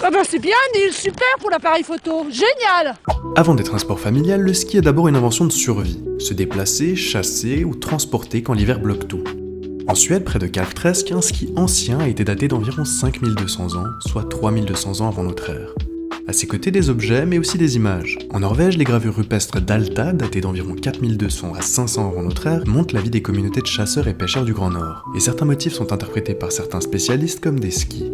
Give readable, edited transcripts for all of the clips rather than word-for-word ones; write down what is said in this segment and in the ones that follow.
Ah bah c'est bien Neil, super pour l'appareil photo, génial! Avant d'être un sport familial, le ski est d'abord une invention de survie. Se déplacer, chasser ou transporter quand l'hiver bloque tout. En Suède, près de Kalvträsk, un ski ancien a été daté d'environ 5200 ans, soit 3200 ans avant notre ère. À ses côtés des objets, mais aussi des images. En Norvège, les gravures rupestres d'Alta, datées d'environ 4200 à 500 avant notre ère, montrent la vie des communautés de chasseurs et pêcheurs du Grand Nord. Et certains motifs sont interprétés par certains spécialistes comme des skis.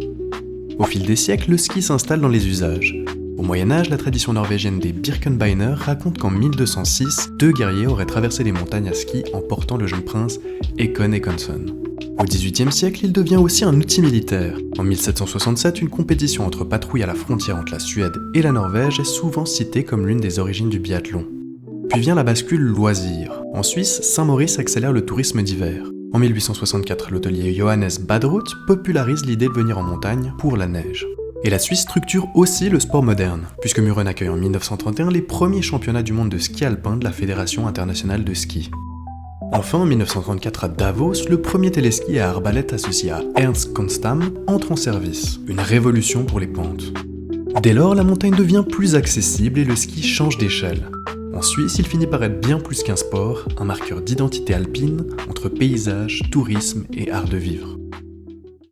Au fil des siècles, le ski s'installe dans les usages. Au Moyen-Âge, la tradition norvégienne des Birkenbeiner raconte qu'en 1206, 2 guerriers auraient traversé les montagnes à ski en portant le jeune prince Hakon Hakonsson. Au XVIIIe siècle, il devient aussi un outil militaire. En 1767, une compétition entre patrouilles à la frontière entre la Suède et la Norvège est souvent citée comme l'une des origines du biathlon. Puis vient la bascule loisir. En Suisse, Saint-Maurice accélère le tourisme d'hiver. En 1864, l'hôtelier Johannes Badroth popularise l'idée de venir en montagne pour la neige. Et la Suisse structure aussi le sport moderne, puisque Mürren accueille en 1931 les premiers championnats du monde de ski alpin de la Fédération internationale de ski. Enfin, en 1934 à Davos, le premier téléski à arbalète associé à Ernst Konstam entre en service, une révolution pour les pentes. Dès lors, la montagne devient plus accessible et le ski change d'échelle. En Suisse, il finit par être bien plus qu'un sport, un marqueur d'identité alpine entre paysage, tourisme et art de vivre.